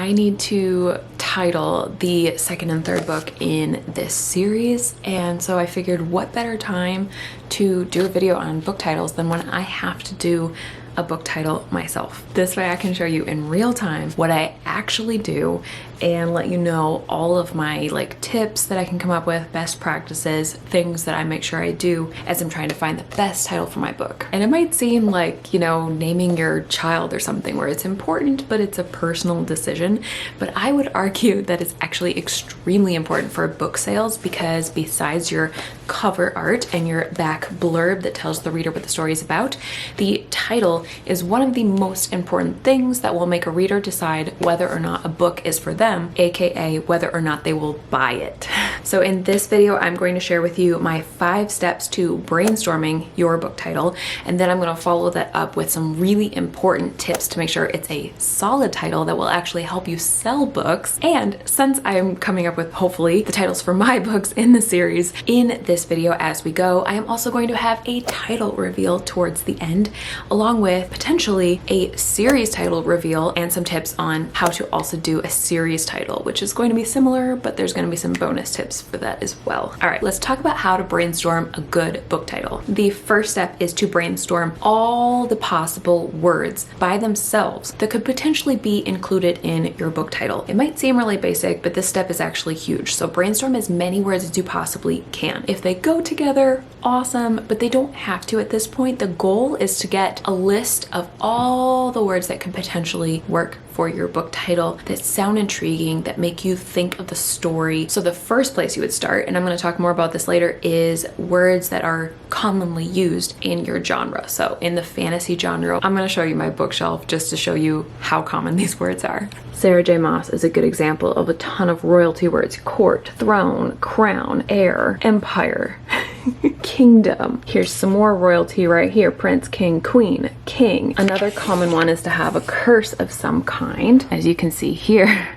I need to title the second and third book in this series, and so I figured what better time to do a video on book titles than when I have to do a book title myself. This way I can show you in real time what I actually do and let you know all of my tips that I can come up with, best practices, things that I make sure I do as I'm trying to find the best title for my book. And it might seem like, you know, naming your child or something where it's important, but it's a personal decision. But I would argue that it's actually extremely important for book sales, because besides your cover art and your back blurb that tells the reader what the story is about, the title is one of the most important things that will make a reader decide whether or not a book is for them, aka whether or not they will buy it. So in this video, I'm going to share with you my 5 steps to brainstorming your book title, and then I'm going to follow that up with some really important tips to make sure it's a solid title that will actually help you sell books. And since I'm coming up with hopefully the titles for my books in the series in this video as we go, I am also going to have a title reveal towards the end, along with potentially a series title reveal and some tips on how to also do a series title, which is going to be similar, but there's going to be some bonus tips for that as well. All right, let's talk about how to brainstorm a good book title. The first step is to brainstorm all the possible words by themselves that could potentially be included in your book title. It might seem really basic, but this step is actually huge. So brainstorm as many words as you possibly can. If they go together, awesome, but they don't have to at this point. The goal is to get a list of all the words that could potentially work for your book title, that sound intriguing, that make you think of the story. So the first place you would start, and I'm going to talk more about this later, is words that are commonly used in your genre. So in the fantasy genre, I'm going to show you my bookshelf just to show you how common these words are. Sarah J. Maas is a good example of a ton of royalty words: court, throne, crown, heir, empire, kingdom. Here's some more royalty right here: prince, king, queen, king. Another common one is to have a curse of some kind, as you can see here.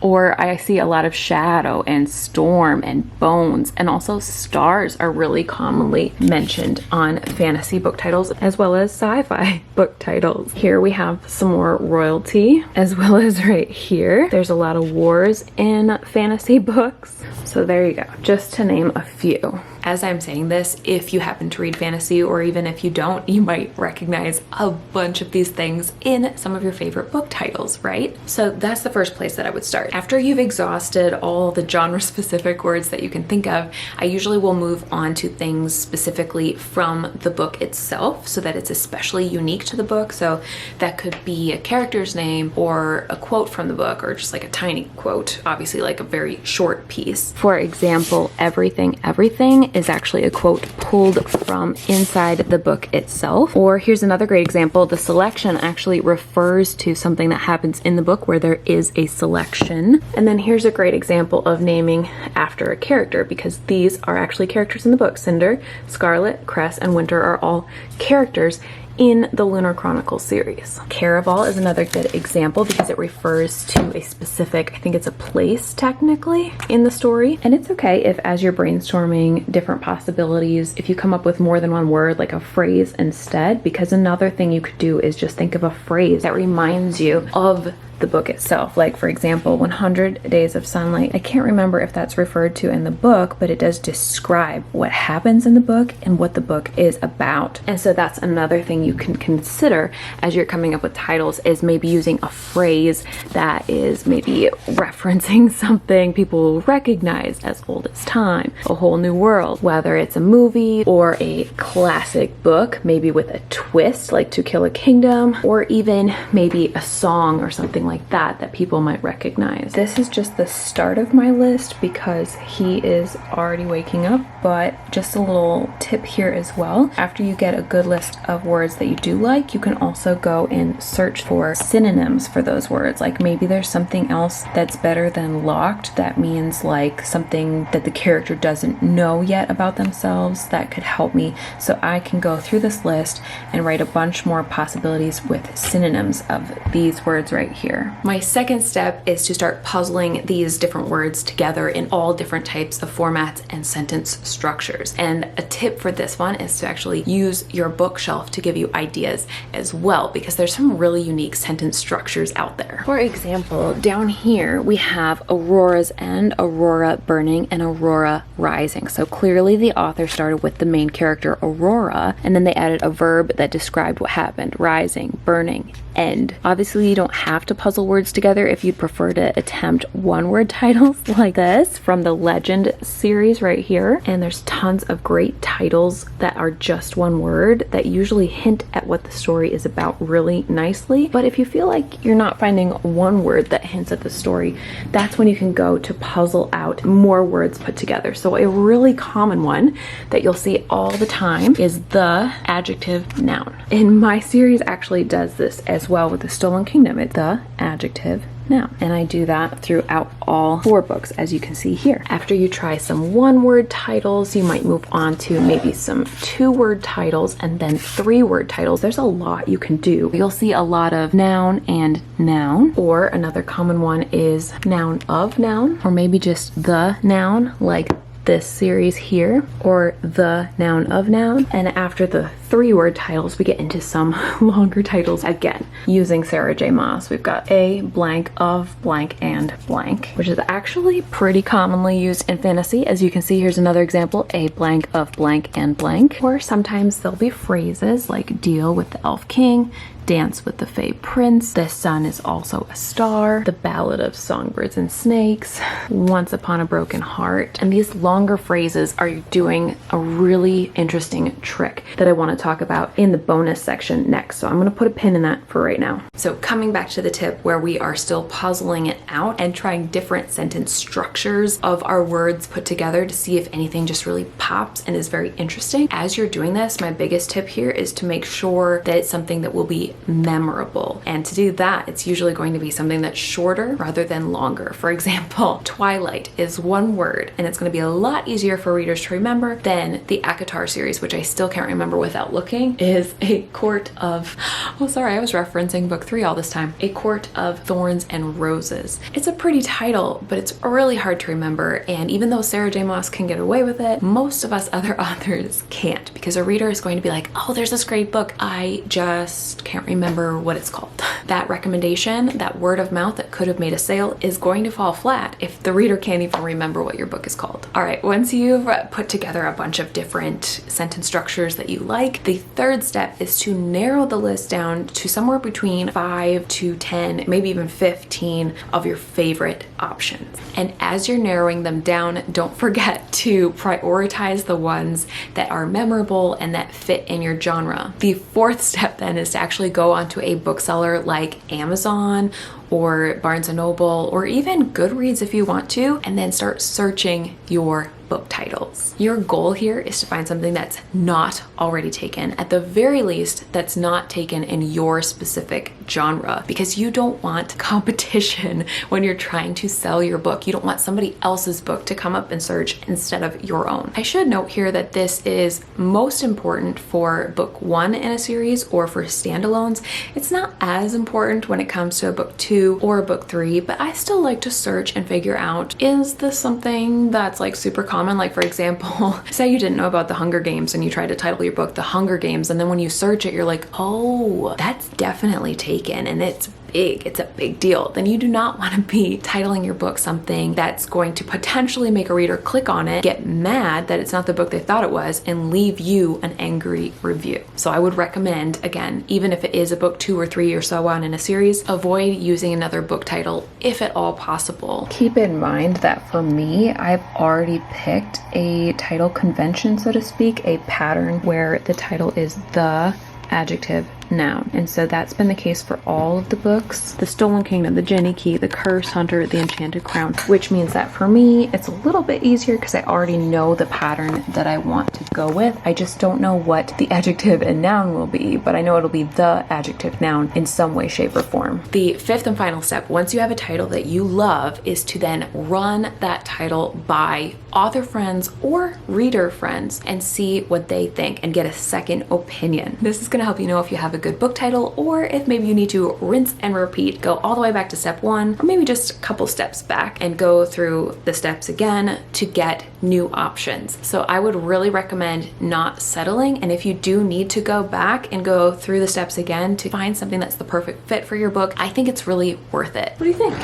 Or I see a lot of shadow and storm and bones, and also stars are really commonly mentioned on fantasy book titles as well as sci-fi book titles. Here we have some more royalty, as well as right here there's a lot of wars in fantasy books. So there you go, just to name a few. As I'm saying this, if you happen to read fantasy, or even if you don't, you might recognize a bunch of these things in some of your favorite book titles, right? So that's the first place that I would start. After you've exhausted all the genre-specific words that you can think of, I usually will move on to things specifically from the book itself, so that it's especially unique to the book. So that could be a character's name, or a quote from the book, or just like a tiny quote, obviously like a very short piece. For example, everything is actually a quote pulled from inside the book itself. Or here's another great example: the selection actually refers to something that happens in the book where there is a selection. And then here's a great example of naming after a character, because these are actually characters in the book. Cinder, Scarlet, Cress, and Winter are all characters in the Lunar Chronicles series. Caraval is another good example because it refers to a specific, I think it's a place technically, in the story. And it's okay if, as you're brainstorming different possibilities, if you come up with more than one word, like a phrase instead, because another thing you could do is just think of a phrase that reminds you of the book itself. Like, for example, 100 Days of Sunlight. I can't remember if that's referred to in the book, but it does describe what happens in the book and what the book is about. And so that's another thing you can consider as you're coming up with titles, is maybe using a phrase that is maybe referencing something people will recognize: as old as time, A Whole New World. Whether it's a movie or a classic book, maybe with a twist like To Kill a Kingdom, or even maybe a song or something like that people might recognize. This is just the start of my list because he is already waking up, but just a little tip here as well. After you get a good list of words that you do like, you can also go and search for synonyms for those words. Like, maybe there's something else that's better than locked. That means like something that the character doesn't know yet about themselves. That could help me. So I can go through this list and write a bunch more possibilities with synonyms of these words right here. here. My second step is to start puzzling these different words together in all different types of formats and sentence structures. And a tip for this one is to actually use your bookshelf to give you ideas as well, because there's some really unique sentence structures out there. For example, down here we have Aurora's End, Aurora burning, and Aurora rising. So clearly the author started with the main character Aurora, and then they added a verb that described what happened: rising, burning, end. Obviously you don't have to puzzle words together if you'd prefer to attempt one-word titles like this from the Legend series right here. And there's tons of great titles that are just one word that usually hint at what the story is about really nicely. But if you feel like you're not finding one word that hints at the story, that's when you can go to puzzle out more words put together. So a really common one that you'll see all the time is the adjective noun. And my series actually does this as well with the Stolen Kingdom. It's the adjective noun. And I do that throughout all 4 books, as you can see here. After you try some one-word titles, you might move on to maybe some 2-word titles and then 3-word titles. There's a lot you can do. You'll see a lot of noun and noun, or another common one is noun of noun, or maybe just the noun, like this series here, or the noun of noun. And after the 3-word titles, we get into some longer titles again using Sarah J. Maas. We've got a blank of blank and blank, which is actually pretty commonly used in fantasy. As you can see, here's another example: a blank of blank and blank. Or sometimes there'll be phrases like deal with the elf king, dance with the Fey prince, the sun is also a star, the ballad of songbirds and snakes, once upon a broken heart. And these longer phrases are doing a really interesting trick that I want to talk about in the bonus section next. So I'm going to put a pin in that for right now. So coming back to the tip where we are still puzzling it out and trying different sentence structures of our words put together to see if anything just really pops and is very interesting. As you're doing this, my biggest tip here is to make sure that it's something that will be memorable. And to do that, it's usually going to be something that's shorter rather than longer. For example, Twilight is one word, and it's going to be a lot easier for readers to remember than the ACOTAR series, which I still can't remember without looking, is A Court of, oh sorry, I was referencing book 3 all this time. A Court of Thorns and Roses. It's a pretty title, but it's really hard to remember. And even though Sarah J. Maas can get away with it, most of us other authors can't, because a reader is going to be like, oh, there's this great book, I just can't remember what it's called. That recommendation, that word of mouth that could have made a sale, is going to fall flat if the reader can't even remember what your book is called. All right, once you've put together a bunch of different sentence structures that you like, the third step is to narrow the list down to somewhere between 5 to 10, maybe even 15 of your favorite options. And as you're narrowing them down, don't forget to prioritize the ones that are memorable and that fit in your genre. The fourth step then is to actually go onto a bookseller like Amazon or Barnes & Noble, or even Goodreads if you want to, and then start searching your book titles. Your goal here is to find something that's not already taken, at the very least that's not taken in your specific genre, because you don't want competition when you're trying to sell your book. You don't want somebody else's book to come up in search instead of your own. I should note here that this is most important for book 1 in a series or for standalones. It's not as important when it comes to a book 2 or a book 3, but I still like to search and figure out, is this something that's like super common? Like, for example, say you didn't know about the Hunger Games and you tried to title your book The Hunger Games, and then when you search it, you're like, oh, that's definitely taken and it's big, it's a big deal. Then you do not want to be titling your book something that's going to potentially make a reader click on it, get mad that it's not the book they thought it was, and leave you an angry review. So I would recommend, again, even if it is a book 2 or 3 or so on in a series, avoid using another book title if at all possible. Keep in mind that for me, I've already picked a title convention, so to speak, a pattern where the title is the adjective noun. And so that's been the case for all of the books: The Stolen Kingdom, The Jenny Key, The Curse Hunter, The Enchanted Crown, which means that for me, it's a little bit easier because I already know the pattern that I want to go with. I just don't know what the adjective and noun will be, but I know it'll be the adjective noun in some way, shape, or form. The fifth and final step, once you have a title that you love, is to then run that title by author friends or reader friends and see what they think and get a second opinion. This is going to help you know if you have a a good book title, or if maybe you need to rinse and repeat, go all the way back to step 1, or maybe just a couple steps back and go through the steps again to get new options. So I would really recommend not settling, and if you do need to go back and go through the steps again to find something that's the perfect fit for your book, I think it's really worth it. What do you think?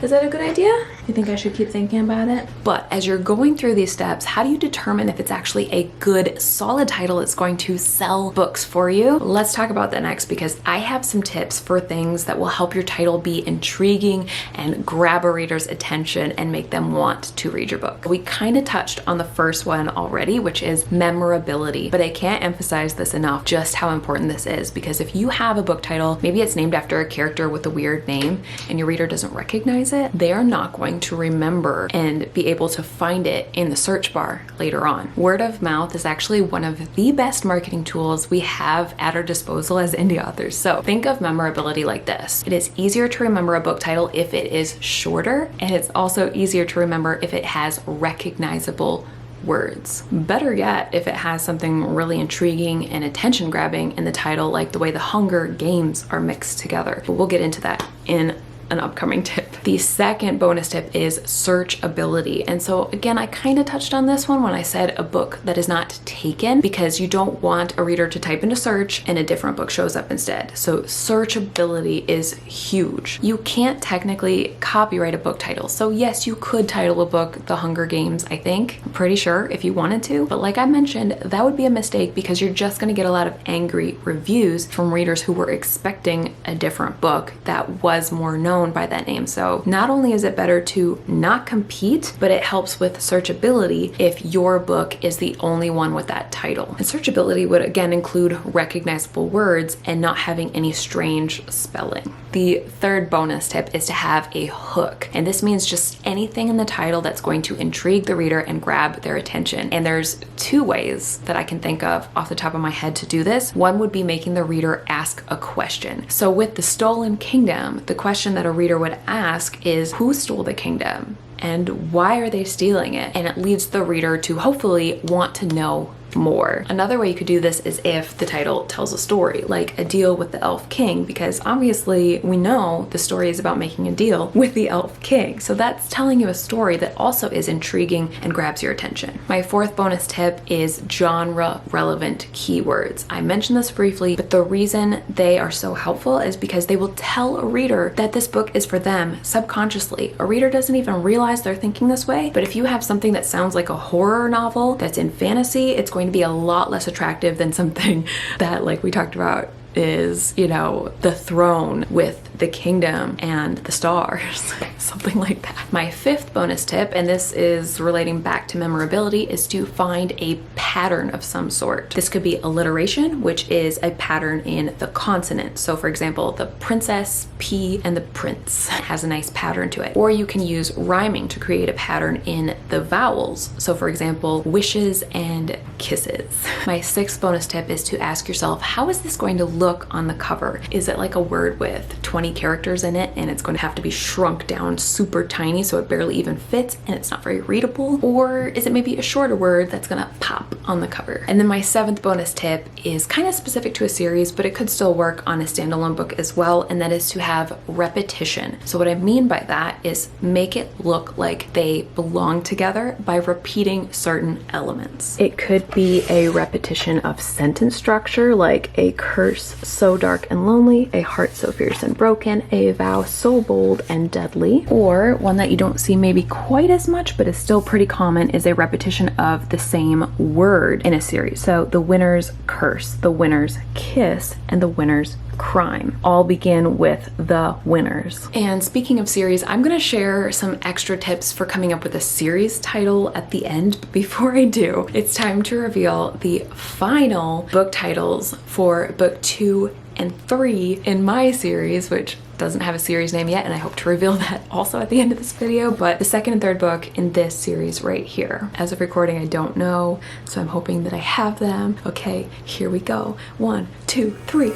Is that a good idea? You think I should keep thinking about it? But as you're going through these steps, how do you determine if it's actually a good, solid title that's going to sell books for you? Let's talk about that next, because I have some tips for things that will help your title be intriguing and grab a reader's attention and make them want to read your book. We kind of touched on the first one already, which is memorability, but I can't emphasize this enough, just how important this is, because if you have a book title, maybe it's named after a character with a weird name and your reader doesn't recognize it, they are not going to remember and be able to find it in the search bar later on. Word of mouth is actually one of the best marketing tools we have at our disposal as indie authors. So think of memorability like this. It is easier to remember a book title if it is shorter, and it's also easier to remember if it has recognizable words. Better yet, if it has something really intriguing and attention grabbing in the title, like the way the Hunger Games are mixed together. But we'll get into that in an upcoming tip. The second bonus tip is searchability. And so again, I kind of touched on this one when I said a book that is not taken, because you don't want a reader to type into search and a different book shows up instead. So searchability is huge. You can't technically copyright a book title. So yes, you could title a book The Hunger Games, I think. I'm pretty sure, if you wanted to. But like I mentioned, that would be a mistake, because you're just going to get a lot of angry reviews from readers who were expecting a different book that was more known by that name. So not only is it better to not compete, but it helps with searchability if your book is the only one with that title. And searchability would again include recognizable words and not having any strange spelling. The third bonus tip is to have a hook. And this means just anything in the title that's going to intrigue the reader and grab their attention. And there's two ways that I can think of off the top of my head to do this. One would be making the reader ask a question. So with The Stolen Kingdom, the question that a reader would ask is, who stole the kingdom and why are they stealing it? And it leads the reader to hopefully want to know more. Another way you could do this is if the title tells a story, like A Deal with the Elf King, because obviously we know the story is about making a deal with the Elf King. So that's telling you a story that also is intriguing and grabs your attention. My fourth bonus tip is genre relevant keywords. I mentioned this briefly, but the reason they are so helpful is because they will tell a reader that this book is for them subconsciously. A reader doesn't even realize they're thinking this way, but if you have something that sounds like a horror novel that's in fantasy, it's going to be a lot less attractive than something that, like we talked about, is, you know, the throne with the kingdom and the stars, something like that. My fifth bonus tip, and this is relating back to memorability, is to find a pattern of some sort. This could be alliteration, which is a pattern in the consonant. So for example, the princess, P, and the prince has a nice pattern to it. Or you can use rhyming to create a pattern in the vowels. So for example, wishes and kisses. My sixth bonus tip is to ask yourself, how is this going to look on the cover? Is it like a word with 20 characters in it and it's going to have to be shrunk down super tiny so it barely even fits and it's not very readable? Or is it maybe a shorter word that's going to pop on the cover? And then my seventh bonus tip is kind of specific to a series, but it could still work on a standalone book as well, and that is to have repetition. So what I mean by that is make it look like they belong together by repeating certain elements. It could be a repetition of sentence structure, like a curse so dark and lonely, a heart so fierce and broken, a vow so bold and deadly. Or one that you don't see maybe quite as much but is still pretty common is a repetition of the same word in a series. So the winner's curse, the winner's kiss, and the winner's crime all begin with the winners. And speaking of series, I'm going to share some extra tips for coming up with a series title at the end. But before I do, it's time to reveal the final book titles for book 2 and 3 in my series, which doesn't have a series name yet, and I hope to reveal that also at the end of this video, but the second and third book in this series right here. As of recording, I don't know, so I'm hoping that I have them. Okay, here we go. 1, 2, 3.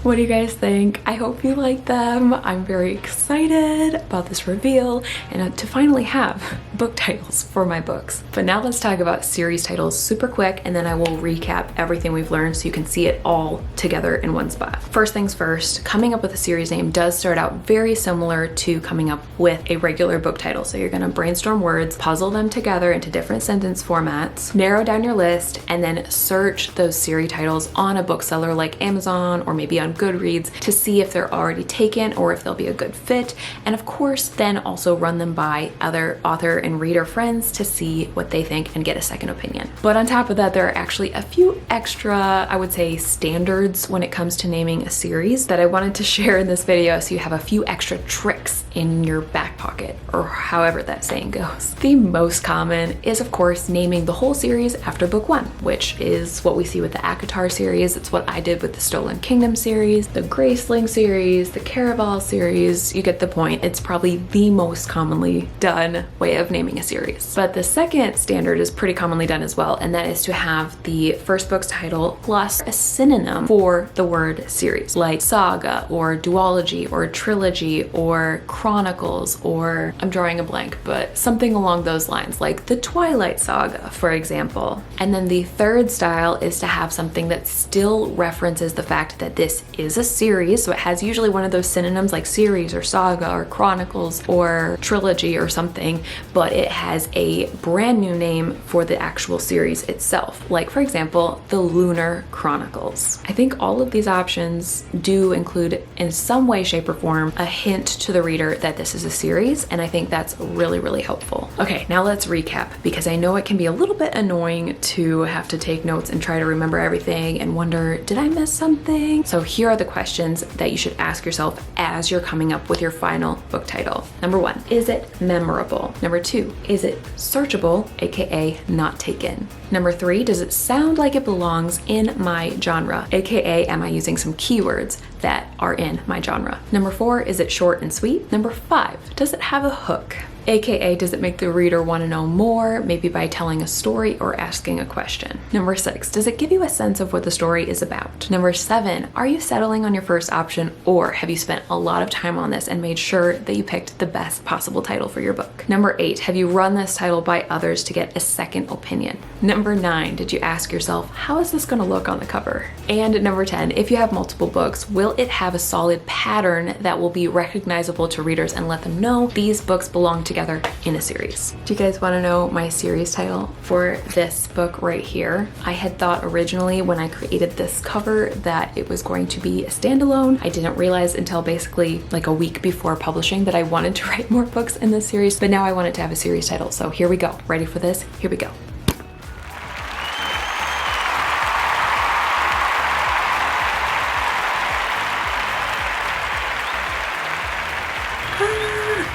What do you guys think? I hope you like them. I'm very excited about this reveal and to finally have book titles for my books. But now let's talk about series titles super quick, and then I will recap everything we've learned so you can see it all together in one spot. First things first, coming up with a series name does start out very similar to coming up with a regular book title. So you're gonna brainstorm words, puzzle them together into different sentence formats, narrow down your list, and then search those series titles on a bookseller like Amazon or maybe on Goodreads to see if they're already taken or if they'll be a good fit. And of course, then also run them by other author and reader friends to see what they think and get a second opinion. But on top of that, there are actually a few extra, I would say, standards when it comes to naming a series that I wanted to share in this video so you have a few extra tricks in your back pocket, or however that saying goes. The most common is, of course, naming the whole series after book one, which is what we see with the Akatar series. It's what I did with the Stolen Kingdom series, the Graceling series, the Caraval series. You get the point. It's probably the most commonly done way of naming a series. But the second standard is pretty commonly done as well, and that is to have the first book's title plus a synonym for the word series, like saga or duology or trilogy or chronicles, or I'm drawing a blank, but something along those lines, like the Twilight Saga, for example. And then the third style is to have something that still references the fact that this is a series, so it has usually one of those synonyms like series or saga or chronicles or trilogy or something, but it has a brand new name for the actual series itself, like for example, the Lunar Chronicles. I think all of these options do include in some way, shape, or form a hint to the reader that this is a series, and I think that's really, really helpful. Okay, now let's recap, because I know it can be a little bit annoying to have to take notes and try to remember everything and wonder, did I miss something? So here are the questions that you should ask yourself as you're coming up with your final book title. Number one, is it memorable? Number two, is it searchable, aka not taken? Number three, does it sound like it belongs in my genre, aka am I using some keywords that are in my genre? Number four, is it short and sweet? Number five, does it have a hook? AKA, does it make the reader want to know more, maybe by telling a story or asking a question? Number six, does it give you a sense of what the story is about? Number seven, are you settling on your first option, or have you spent a lot of time on this and made sure that you picked the best possible title for your book? Number eight, have you run this title by others to get a second opinion? Number nine, did you ask yourself, how is this going to look on the cover? And number 10, if you have multiple books, will it have a solid pattern that will be recognizable to readers and let them know these books belong together in a series? Do you guys want to know my series title for this book right here? I had thought originally when I created this cover that it was going to be a standalone. I didn't realize until basically like a week before publishing that I wanted to write more books in this series, but now I want it to have a series title. So here we go. Ready for this? Here we go.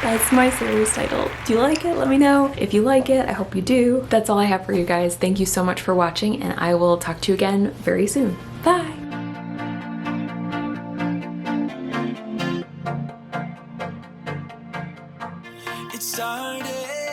That's my series title. Do you like it? Let me know. If you like it, I hope you do. That's all I have for you guys. Thank you so much for watching, and I will talk to you again very soon. Bye! It started